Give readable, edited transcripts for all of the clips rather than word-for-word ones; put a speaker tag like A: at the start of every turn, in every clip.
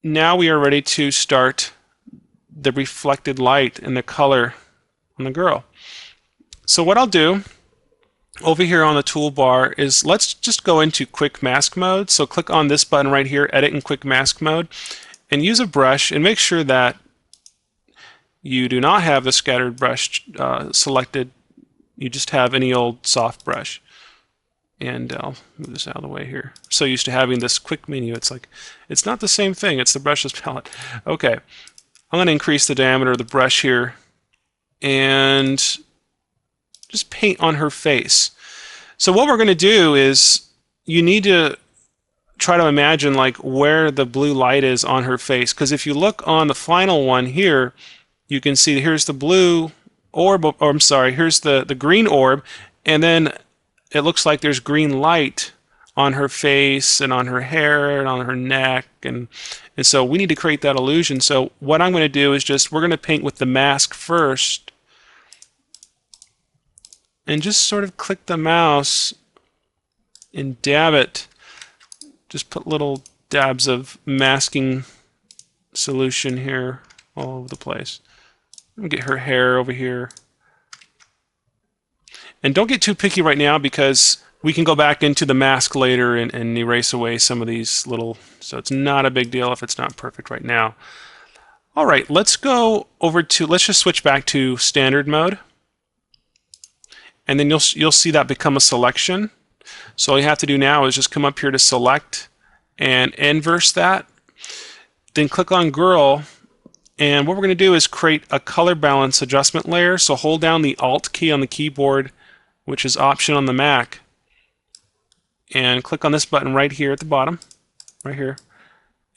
A: now we are ready to start the reflected light and the color on the girl. So what I'll do over here on the toolbar is let's just go into quick mask mode. So click on this button right here, edit in quick mask mode, and use a brush and make sure that you do not have the scattered brush selected. You just have any old soft brush. And I'll move this out of the way here. I'm so used to having this quick menu, it's like, it's not the same thing, it's the brushless palette. Okay, I'm going to increase the diameter of the brush here and just paint on her face. So what we're going to do is you need to try to imagine like where the blue light is on her face, because if you look on the final one here, you can see here's the blue orb, or I'm sorry, here's the green orb, and then it looks like there's green light on her face and on her hair and on her neck, and so we need to create that illusion. So what I'm going to do is we're going to paint with the mask first and just sort of click the mouse and dab it. Just put little dabs of masking solution here all over the place. Get her hair over here. And don't get too picky right now because we can go back into the mask later and erase away some of these little, so it's not a big deal if it's not perfect right now. All right, let's go over to, let's just switch back to standard mode. And then you'll see that become a selection. So all you have to do now is just come up here to select and inverse that. Then click on girl. And what we're going to do is create a color balance adjustment layer. So hold down the Alt key on the keyboard, which is Option on the Mac, and click on this button right here at the bottom, right here,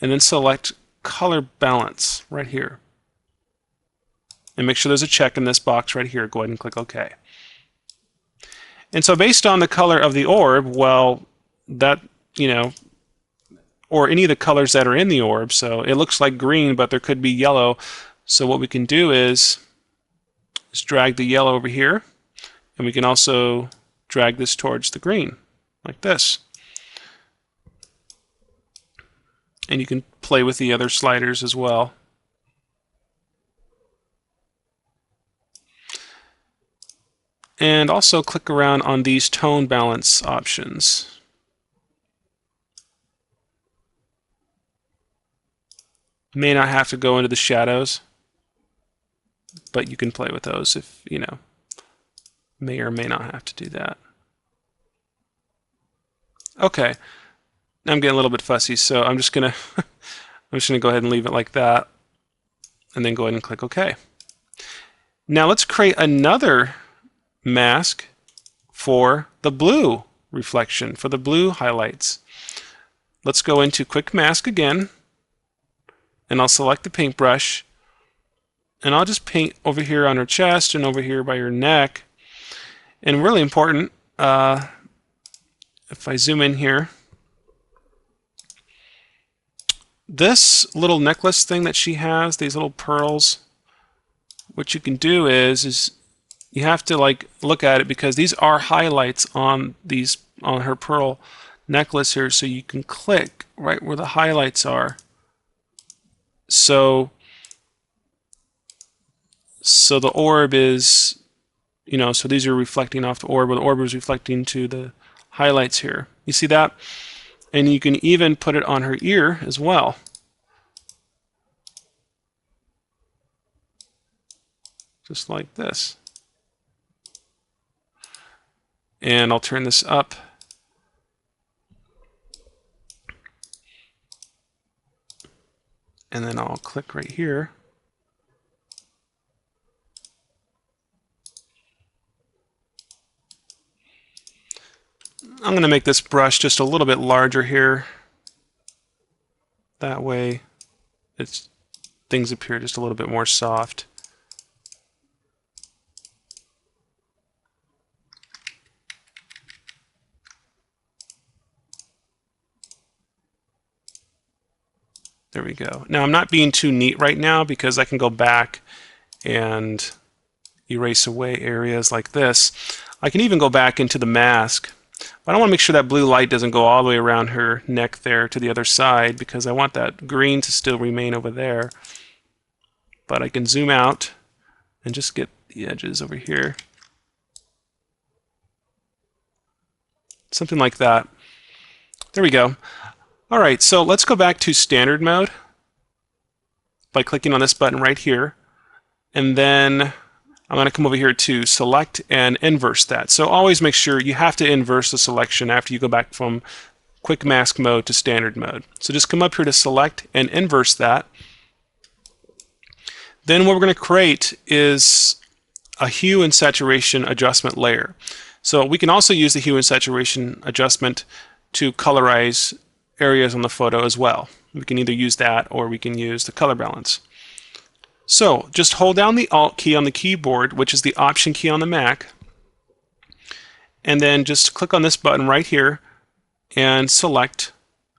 A: and then select Color Balance right here. And make sure there's a check in this box right here. Go ahead and click OK. And so based on the color of the orb, well, that, or any of the colors that are in the orb, so it looks like green, but there could be yellow. So what we can do is just drag the yellow over here, and we can also drag this towards the green, like this. And you can play with the other sliders as well. And also click around on these tone balance options. May not have to go into the shadows, but you can play with those if, may or may not have to do that. Okay, I'm getting a little bit fussy, so I'm just gonna go ahead and leave it like that, and then go ahead and click OK. Now let's create another mask for the blue reflection, for the blue highlights. Let's go into Quick Mask again, and I'll select the paintbrush, and I'll just paint over here on her chest and over here by her neck. And really important, if I zoom in here, this little necklace thing that she has, these little pearls, what you can do is you have to look at it because these are highlights on her pearl necklace here, so you can click right where the highlights are. So the orb is, so these are reflecting off the orb, or the orb is reflecting to the highlights here. You see that? And you can even put it on her ear as well. Just like this. And I'll turn this up. And then I'll click right here. I'm going to make this brush just a little bit larger here. That way things appear just a little bit more soft. There we go. Now I'm not being too neat right now because I can go back and erase away areas like this. I can even go back into the mask. But I want to make sure that blue light doesn't go all the way around her neck there to the other side, because I want that green to still remain over there. But I can zoom out and just get the edges over here. Something like that. There we go. All right, so let's go back to standard mode by clicking on this button right here. And then I'm going to come over here to select and inverse that. So always make sure you have to inverse the selection after you go back from quick mask mode to standard mode. So just come up here to select and inverse that. Then what we're going to create is a hue and saturation adjustment layer. So we can also use the hue and saturation adjustment to colorize areas on the photo as well. We can either use that or we can use the color balance. So just hold down the Alt key on the keyboard, which is the Option key on the Mac, and then just click on this button right here and select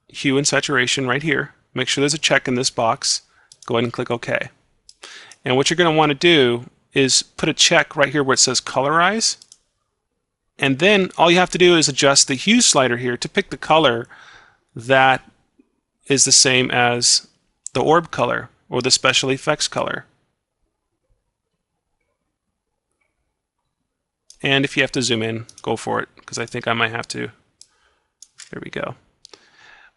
A: hue and saturation right here. Make sure there's a check in this box. Go ahead and click OK. And what you're going to want to do is put a check right here where it says colorize, and then all you have to do is adjust the hue slider here to pick the color that is the same as the orb color or the special effects color. And if you have to zoom in, go for it, because I think I might have to. There we go.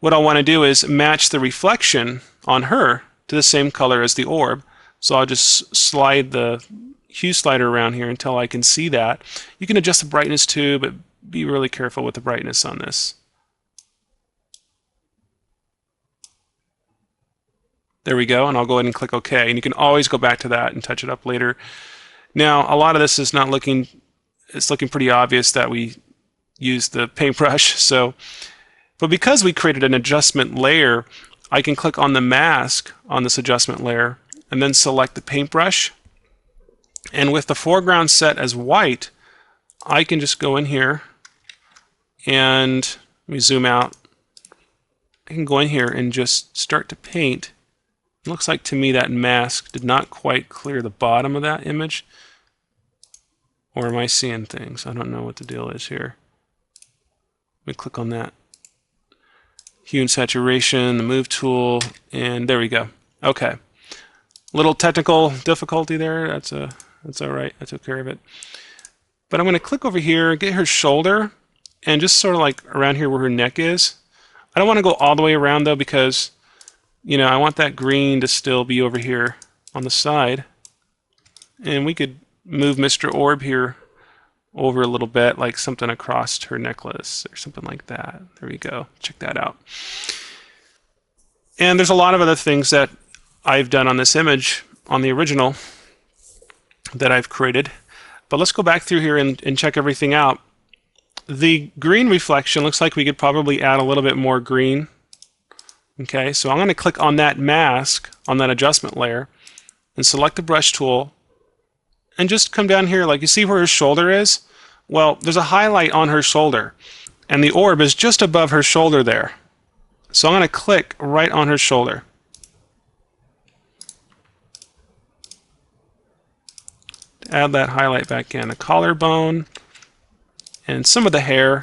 A: What I want to do is match the reflection on her to the same color as the orb. So I'll just slide the hue slider around here until I can see that. You can adjust the brightness too, but be really careful with the brightness on this. There we go, and I'll go ahead and click OK. And you can always go back to that and touch it up later. Now, a lot of this is not looking, it's looking pretty obvious that we used the paintbrush. But because we created an adjustment layer, I can click on the mask on this adjustment layer and then select the paintbrush. And with the foreground set as white, I can just go in here and let me zoom out. I can go in here and just start to paint. It looks like to me that mask did not quite clear the bottom of that image. Or am I seeing things? I don't know what the deal is here. Let me click on that. Hue and saturation, the move tool, and there we go. Okay. Little technical difficulty there. That's all right. I took care of it. But I'm going to click over here, get her shoulder, and just sort of like around here where her neck is. I don't want to go all the way around though, because I want that green to still be over here on the side. And we could move Mr. Orb here over a little bit, like something across her necklace or something like that. There we go. Check that out. And there's a lot of other things that I've done on this image, on the original, that I've created. But let's go back through here and check everything out. The green reflection looks like we could probably add a little bit more green. Okay, so I'm going to click on that mask, on that adjustment layer, and select the brush tool, and just come down here. Like, you see where her shoulder is? Well, there's a highlight on her shoulder, and the orb is just above her shoulder there. So I'm going to click right on her shoulder. Add that highlight back in. The collarbone and some of the hair.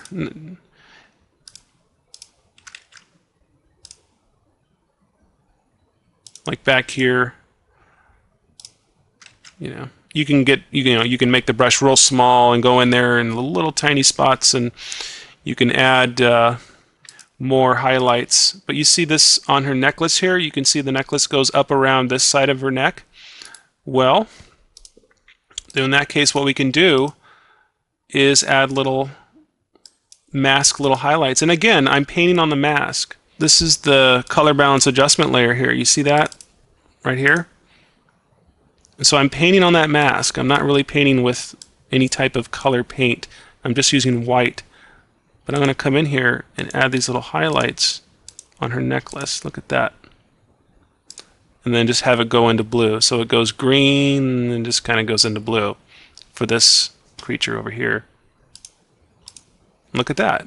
A: Like back here, you can get, you can make the brush real small and go in there in little tiny spots, and you can add more highlights. But you see this on her necklace here. You can see the necklace goes up around this side of her neck. Well, in that case, what we can do is add little mask, little highlights. And again, I'm painting on the mask. This is the color balance adjustment layer here. You see that right here? And so I'm painting on that mask. I'm not really painting with any type of color paint. I'm just using white. But I'm going to come in here and add these little highlights on her necklace. Look at that. And then just have it go into blue. So it goes green and just kind of goes into blue for this creature over here. Look at that.